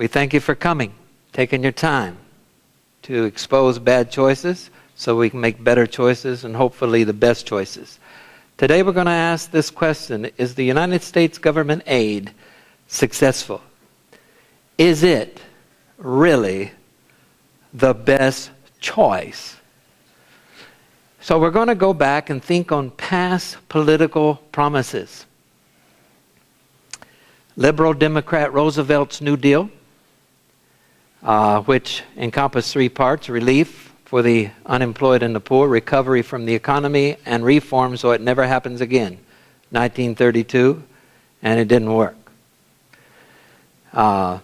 We thank you for coming, taking your time to expose bad choices so we can make better choices and hopefully the best choices. Today we're going to ask this question: is the United States government aid successful? Is it really the best choice? So we're going to go back and think on past political promises. Liberal Democrat Roosevelt's New Deal, which encompassed three parts: relief for the unemployed and the poor, recovery from the economy, and reform so it never happens again. 1932, and it didn't work. The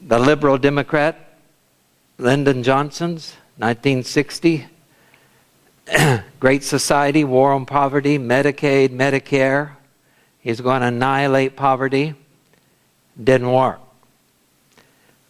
Liberal Democrat Lyndon Johnson's 1960 Great Society, War on Poverty, Medicaid, Medicare. He's going to annihilate poverty. Didn't work.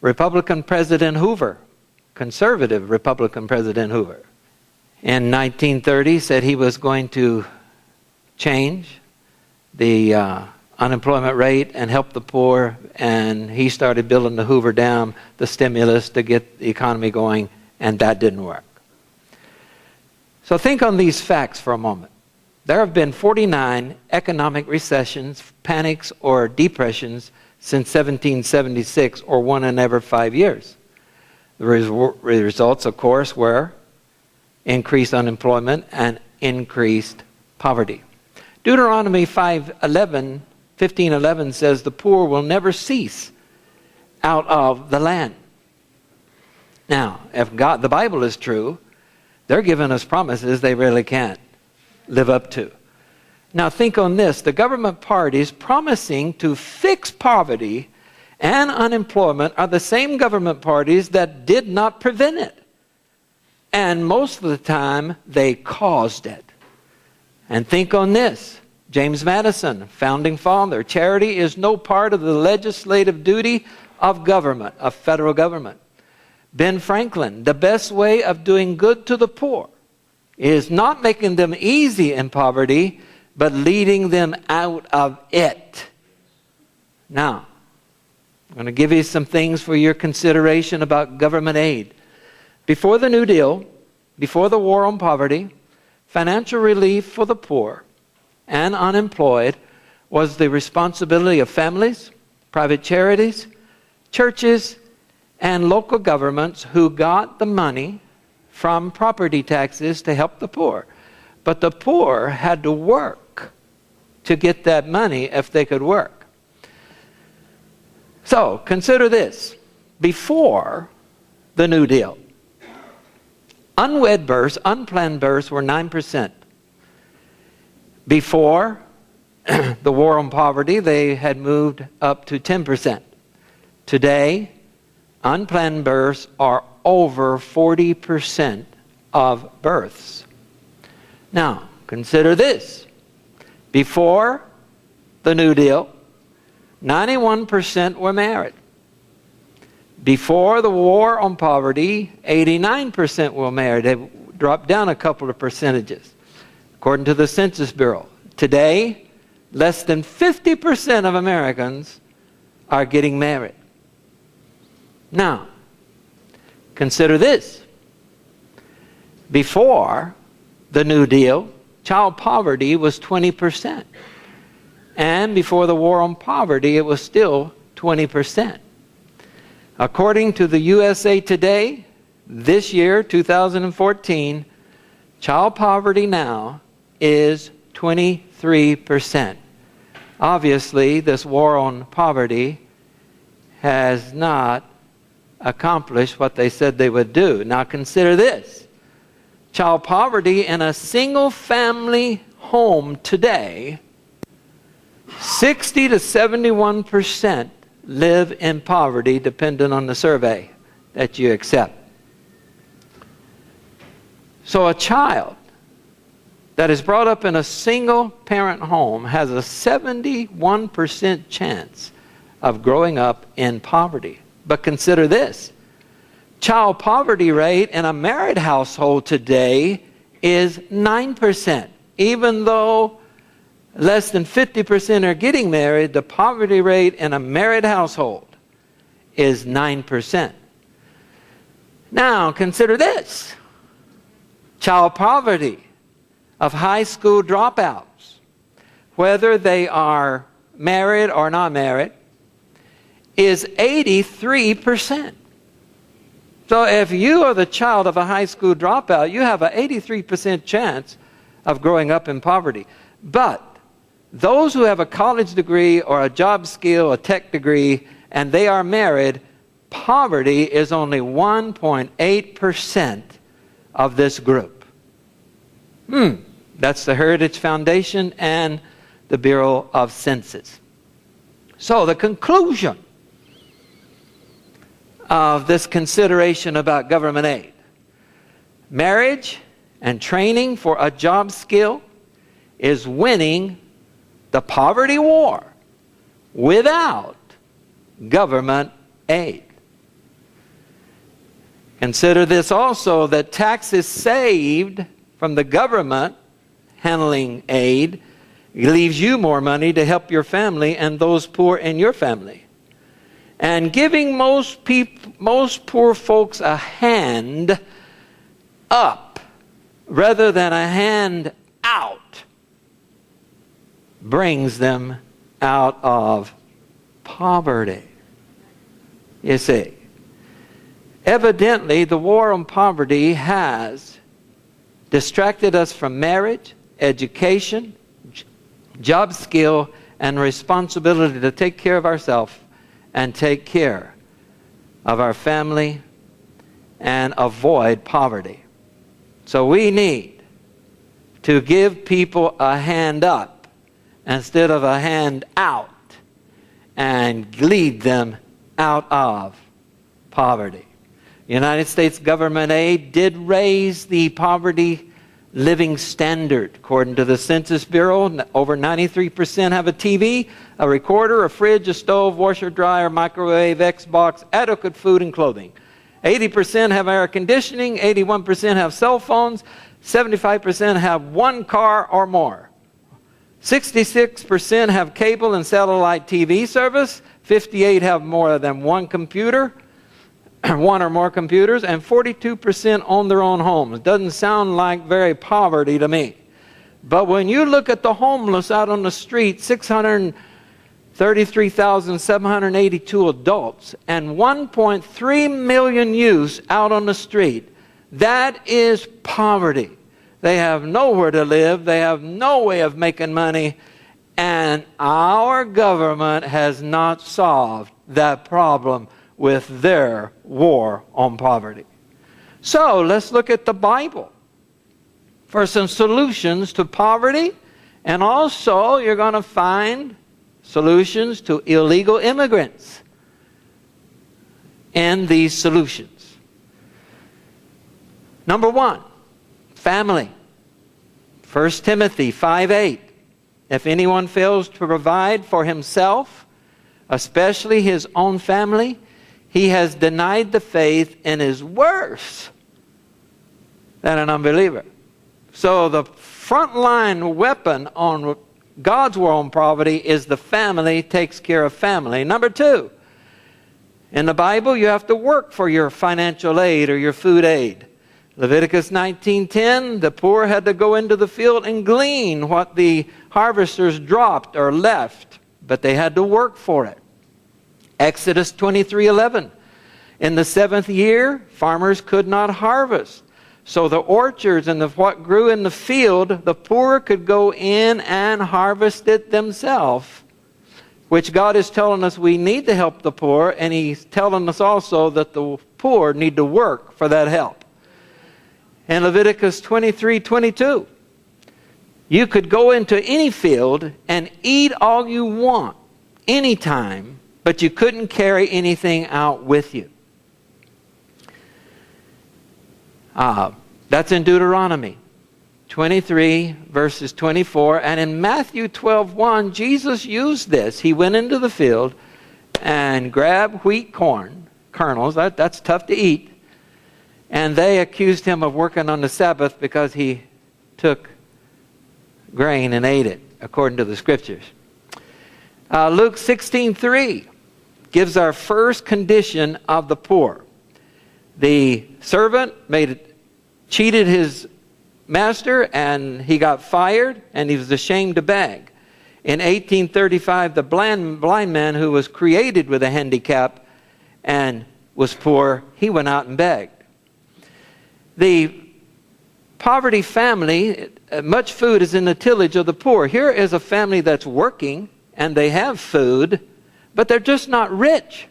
Republican President Hoover, conservative Republican President Hoover, in 1930 said he was going to change the unemployment rate and help the poor, and he started building the Hoover Dam, the stimulus to get the economy going, and that didn't work. So think on these facts for a moment. There have been 49 economic recessions, panics, or depressions since 1776, or one in every 5 years. The results, of course, were increased unemployment and increased poverty. Deuteronomy 15:11 says the poor will never cease out of the land. Now, if the Bible is true, they're giving us promises they really can't live up to. Now think on this: the government parties promising to fix poverty and unemployment are the same government parties that did not prevent it. And most of the time, they caused it. And think on this: James Madison, founding father, charity is no part of the legislative duty of government, of federal government. Ben Franklin, the best way of doing good to the poor is not making them easy in poverty, but leading them out of it. Now, I'm going to give you some things for your consideration about government aid. Before the New Deal, before the war on poverty, financial relief for the poor and unemployed was the responsibility of families, private charities, churches, and local governments who got the money from property taxes to help the poor. But the poor had to work to get that money if they could work. So, consider this. Before the New Deal, unwed births, unplanned births were 9%. Before the war on poverty, they had moved up to 10%. Today, unplanned births are over 40% of births. Now, consider this. Before the New Deal, 91% were married. Before the war on poverty, 89% were married. They dropped down a couple of percentages, according to the Census Bureau. Today, less than 50% of Americans are getting married. Now, consider this. Before the New Deal, child poverty was 20%. And before the war on poverty, it was still 20%. According to the USA Today, this year, 2014, child poverty now is 23%. Obviously, this war on poverty has not accomplished what they said they would do. Now consider this. Child poverty in a single family home today, 60 to 71% live in poverty, depending on the survey that you accept. So a child that is brought up in a single parent home has a 71% chance of growing up in poverty. But consider this. Child poverty rate in a married household today is 9%. Even though less than 50% are getting married, the poverty rate in a married household is 9%. Now, consider this. Child poverty of high school dropouts, whether they are married or not married, is 83%. So if you are the child of a high school dropout, you have an 83% chance of growing up in poverty. But those who have a college degree or a job skill, a tech degree, and they are married, poverty is only 1.8% of this group. That's the Heritage Foundation and the Bureau of Census. So the conclusion of this consideration about government aid: marriage and training for a job skill is winning the poverty war without government aid. Consider this also, that taxes saved from the government handling aid leaves you more money to help your family and those poor in your family. And giving most poor folks a hand up rather than a hand out brings them out of poverty. You see, evidently the war on poverty has distracted us from marriage, education, job skill, and responsibility to take care of ourselves and take care of our family and avoid poverty. So we need to give people a hand up instead of a hand out and lead them out of poverty. United States government aid did raise the poverty living standard. According to the Census Bureau, over 93% have a TV, a recorder, a fridge, a stove, washer, dryer, microwave, Xbox, adequate food and clothing. 80% have air conditioning, 81% have cell phones, 75% have one car or more. 66% have cable and satellite TV service, 58% have more than one computer, one or more computers, and 42% own their own homes. Doesn't sound like very poverty to me. But when you look at the homeless out on the street, 633,782 adults and 1.3 million youths out on the street, that is poverty. They have nowhere to live. They have no way of making money. And our government has not solved that problem with their war on poverty. So let's look at the Bible for some solutions to poverty, and also you're going to find solutions to illegal immigrants in these solutions. Number one, family. 1 Timothy 5:8. If anyone fails to provide for himself, especially his own family, he has denied the faith and is worse than an unbeliever. So the frontline weapon on God's war on poverty is the family takes care of family. Number two, in the Bible you have to work for your financial aid or your food aid. Leviticus 19:10, the poor had to go into the field and glean what the harvesters dropped or left, but they had to work for it. Exodus 23:11, in the 7th year, farmers could not harvest. So the orchards and what grew in the field, the poor could go in and harvest it themselves, which God is telling us we need to help the poor, and He's telling us also that the poor need to work for that help. In Leviticus 23:22, you could go into any field and eat all you want, anytime, but you couldn't carry anything out with you. That's in Deuteronomy 23, verses 24. And in Matthew 12:1, Jesus used this. He went into the field and grabbed wheat kernels. That's tough to eat. And they accused him of working on the Sabbath because he took grain and ate it, according to the Scriptures. Luke 16:3. gives our first condition of the poor. The servant cheated his master, and he got fired, and he was ashamed to beg. In 1835, the blind man who was created with a handicap and was poor, he went out and begged. The poverty family, much food is in the tillage of the poor. Here is a family that's working, and they have food, but they're just not rich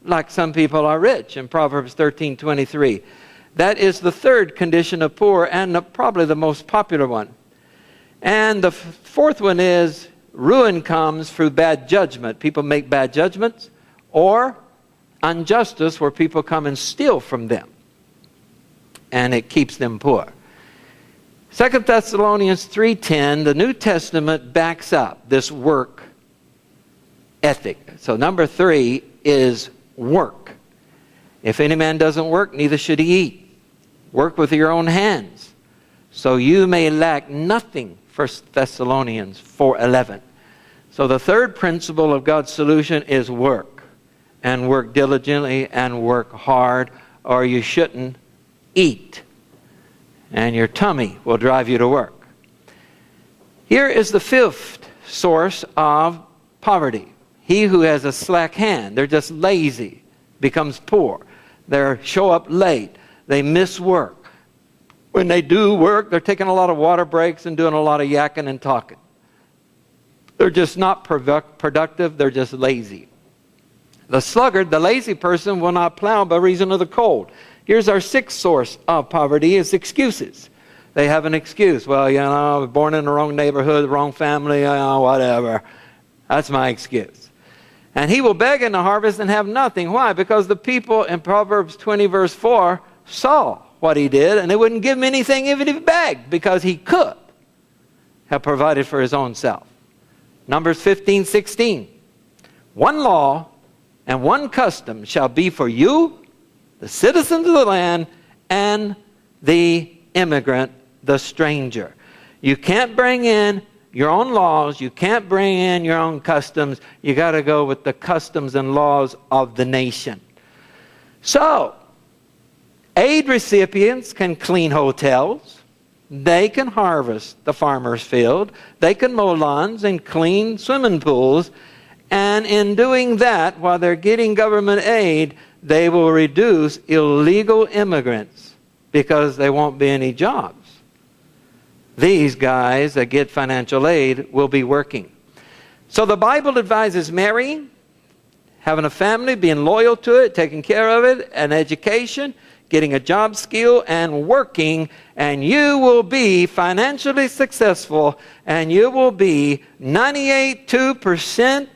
like some people are rich in Proverbs 13:23. That is the third condition of poor, and probably the most popular one. And the fourth one is ruin comes through bad judgment. People make bad judgments, or injustice, where people come and steal from them, and it keeps them poor. 2 Thessalonians 3:10, the New Testament backs up this work ethic. So number 3 is work. If any man doesn't work, neither should he eat. Work with your own hands, so you may lack nothing. 1 Thessalonians 4:11. So the third principle of God's solution is work. And work diligently and work hard, or you shouldn't eat. And your tummy will drive you to work. Here is the fifth source of poverty. He who has a slack hand, they're just lazy, becomes poor. They show up late. They miss work. When they do work, they're taking a lot of water breaks and doing a lot of yakking and talking. They're just not productive. They're just lazy. The sluggard, the lazy person, will not plow by reason of the cold. Here's our sixth source of poverty, is excuses. They have an excuse. Well, you know, I was born in the wrong neighborhood, the wrong family, whatever. That's my excuse. And he will beg in the harvest and have nothing. Why? Because the people in Proverbs 20 verse 4 saw what he did, and they wouldn't give him anything even if he begged, because he could have provided for his own self. Numbers 15:16. One law and one custom shall be for you, the citizens of the land, and the immigrant, the stranger. You can't bring in your own laws. You can't bring in your own customs. You got to go with the customs and laws of the nation. So, aid recipients can clean hotels. They can harvest the farmer's field. They can mow lawns and clean swimming pools. And in doing that, while they're getting government aid, they will reduce illegal immigrants because there won't be any jobs. These guys that get financial aid will be working. So the Bible advises marrying, having a family, being loyal to it, taking care of it, an education, getting a job skill, and working, and you will be financially successful, and you will be 98.2%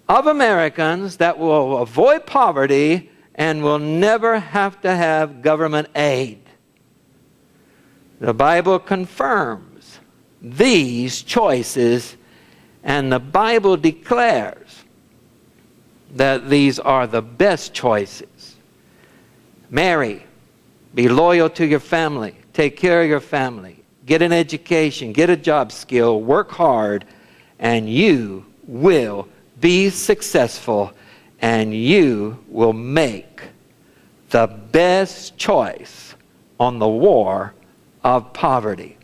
of Americans that will avoid poverty and will never have to have government aid. The Bible confirms these choices, and the Bible declares that these are the best choices. Marry, be loyal to your family, take care of your family, get an education, get a job skill, work hard, and you will be successful, and you will make the best choice on the war of poverty.